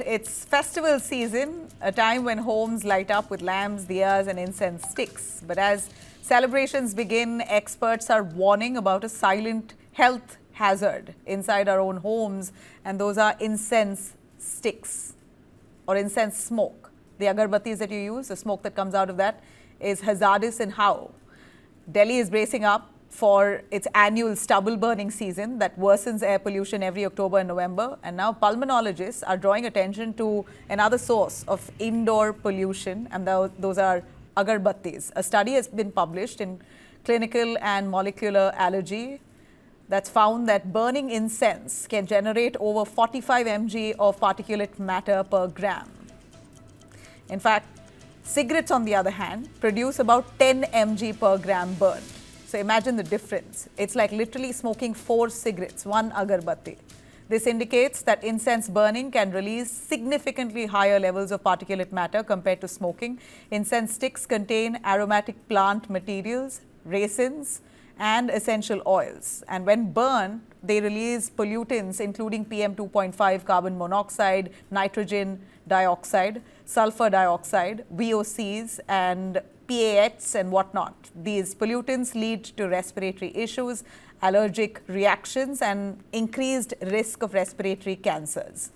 it's festival season, a time when homes light up with lamps, diyas, and incense sticks. But as celebrations begin, experts are warning about a silent health hazard inside our own homes, and those are incense sticks or incense smoke. The agarbattis that you use, the smoke that comes out of that, is hazardous and how. Delhi is bracing up for its annual stubble burning season that worsens air pollution every October and November. And now pulmonologists are drawing attention to another source of indoor pollution, and those are agarbattis. A study has been published in Clinical and Molecular Allergy that's found that burning incense can generate over 45 mg of particulate matter per gram. In fact, cigarettes, on the other hand, produce about 10 mg per gram burned. So imagine the difference. It's like literally smoking 4 cigarettes, 1 agarbatti. This indicates that incense burning can release significantly higher levels of particulate matter compared to smoking. Incense sticks contain aromatic plant materials, resins, and essential oils. And when burned, they release pollutants including PM 2.5, carbon monoxide, nitrogen dioxide, sulfur dioxide, VOCs, and PAHs and whatnot. These pollutants lead to respiratory issues, allergic reactions, and increased risk of respiratory cancers.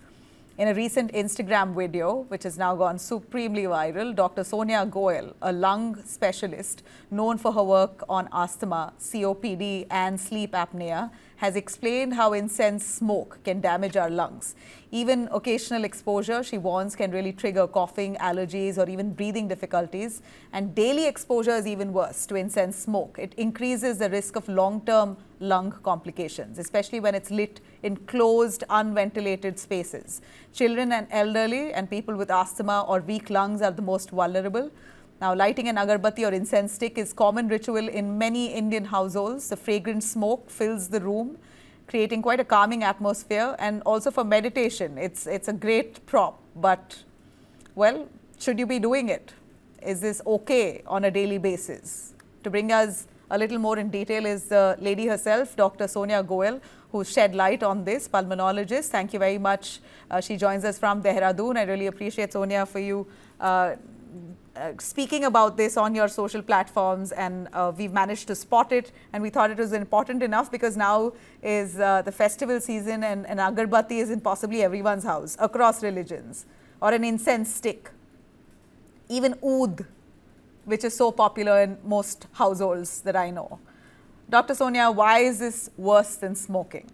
In a recent Instagram video, which has now gone supremely viral, Dr. Sonia Goyal, a lung specialist known for her work on asthma, COPD, and sleep apnea, has explained how incense smoke can damage our lungs. Even occasional exposure, she warns, can really trigger coughing, allergies, or even breathing difficulties. And daily exposure is even worse to incense smoke. It increases the risk of long-term lung complications, especially when it's lit in closed, unventilated spaces. Children and elderly and people with asthma or weak lungs are the most vulnerable. Now, lighting an agarbatti or incense stick is common ritual in many Indian households. The fragrant smoke fills the room, creating quite a calming atmosphere, and also for meditation. It's a great prop, but, well, should you be doing it? Is this okay on a daily basis? To bring us a little more in detail is the lady herself, Dr. Sonia Goyal, who shed light on this, pulmonologist. Thank you very much. She joins us from Dehradun. I really appreciate, Sonia, for you speaking about this on your social platforms, and we've managed to spot it, and we thought it was important enough because now is the festival season, and an agarbatti is in possibly everyone's house across religions, or an incense stick, even oud, which is so popular in most households that I know. Dr. Sonia, why is this worse than smoking?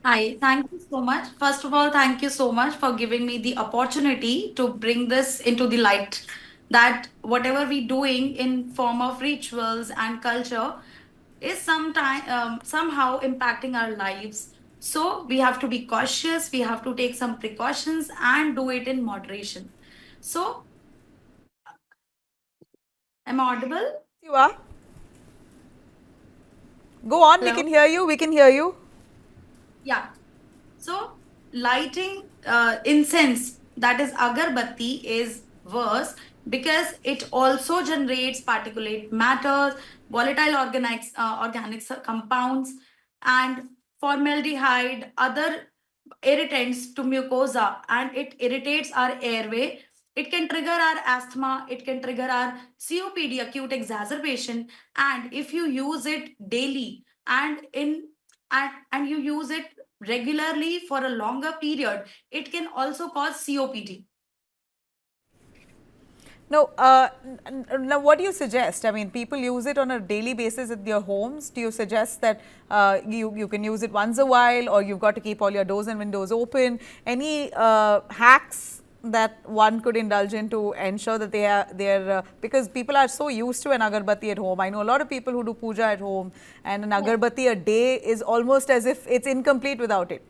Hi, thank you so much. First of all, thank you so much for giving me the opportunity to bring this into the light, that whatever we doing in form of rituals and culture is somehow impacting our lives. So we have to be cautious, we have to take some precautions and do it in moderation. So, am I audible? You are. Go on, Hello? we can hear you, we can hear you. Yeah. So lighting incense, that is agarbatti, is worse because it also generates particulate matter, volatile organic compounds, and formaldehyde, other irritants to mucosa, and it irritates our airway. It can trigger our asthma, it can trigger our COPD, acute exacerbation, and if you use it daily and you use it regularly for a longer period, it can also cause COPD. No, now what do you suggest? I mean, people use it on a daily basis at their homes. Do you suggest that you can use it once a while, or you've got to keep all your doors and windows open? Any hacks that one could indulge in to ensure that they're because people are so used to an agarbatti at home. I know a lot of people who do puja at home, and an agarbatti a day is almost as if it's incomplete without it.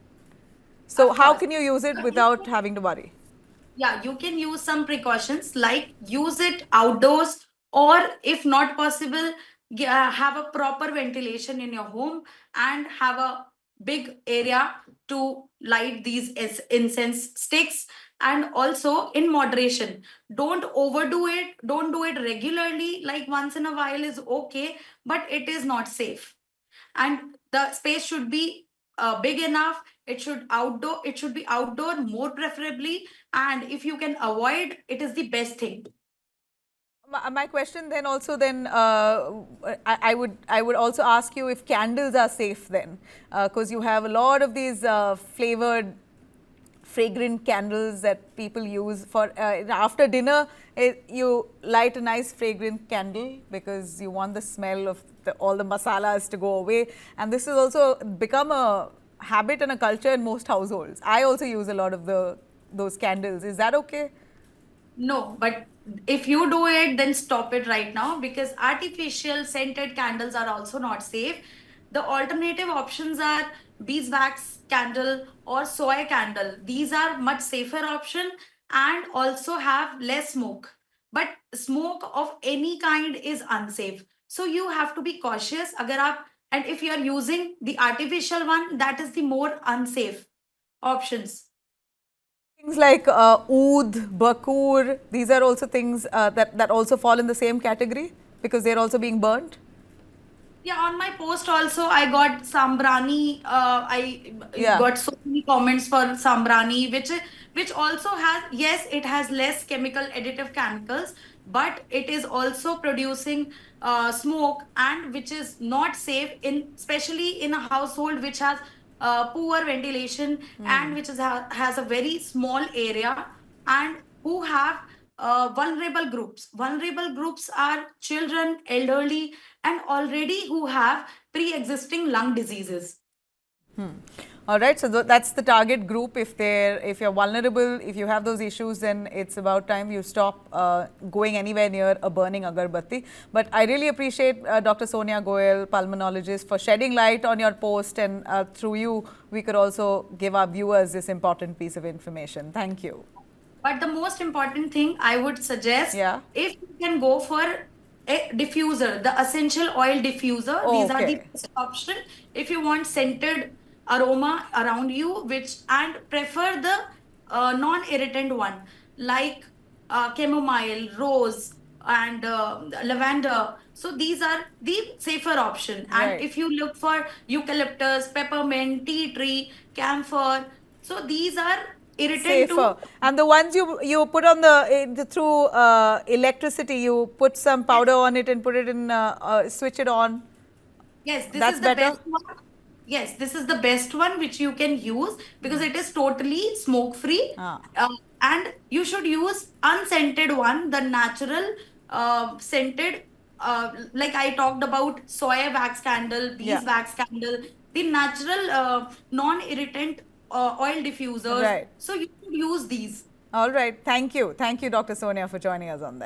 So Of how course. can you use it without having to worry? Yeah, you can use some precautions like use it outdoors, or if not possible, have a proper ventilation in your home and have a big area to light these incense sticks, and also in moderation. Don't overdo it, don't do it regularly, like once in a while is okay, but it is not safe. And the space should be big enough. It should outdoor. It should be outdoor more preferably, and if you can avoid, it is the best thing. My question then also then I would also ask you if candles are safe then, because you have a lot of these flavored fragrant candles that people use for after dinner. You light a nice fragrant candle because you want the smell of all the masalas to go away, and this has also become a habit and a culture in most households. I also use a lot of those candles. Is that okay? No, but if you do it, then stop it right now, because artificial scented candles are also not safe. The alternative options are beeswax candle or soy candle. These are much safer option and also have less smoke. But smoke of any kind is unsafe. So you have to be cautious. अगर आप, and if you are using the artificial one, that is the more unsafe options. Things like oud, bakur, these are also things that also fall in the same category because they're also being burnt. Yeah, on my post also, I got Sambrani. I Yeah. got so many comments for Sambrani, which also has, yes, it has less chemical additive chemicals, but it is also producing smoke, and which is not safe in, especially in a household which has poor ventilation and which has a very small area, and who have vulnerable groups. Vulnerable groups are children, elderly, and already who have pre-existing lung diseases. All right, so that's the target group. If you're vulnerable, if you have those issues, then it's about time you stop going anywhere near a burning agarbatti. But I really appreciate Dr. Sonia Goyal, pulmonologist, for shedding light on your post, and through you, we could also give our viewers this important piece of information. Thank you. But the most important thing I would suggest, Yeah. if you can go for a diffuser, the essential oil diffuser, these are the Okay. best option. If you want scented aroma around you, which, and prefer the non-irritant one, like chamomile, rose, and lavender. So these are the safer option. And Right. if you look for eucalyptus, peppermint, tea tree, camphor, so these are irritant to. Safer. And the ones you put on through electricity, you put some powder on it and put it in, switch it on. Yes, this That's is the better. best one. Yes, this is the best one which you can use because it is totally smoke free. Ah. And you should use unscented one, the natural scented, like I talked about soy wax candle, Yeah. beeswax candle, the natural non-irritant oil diffusers. Right. So you should use these. All right. Thank you. Thank you, Dr. Sonia, for joining us on that.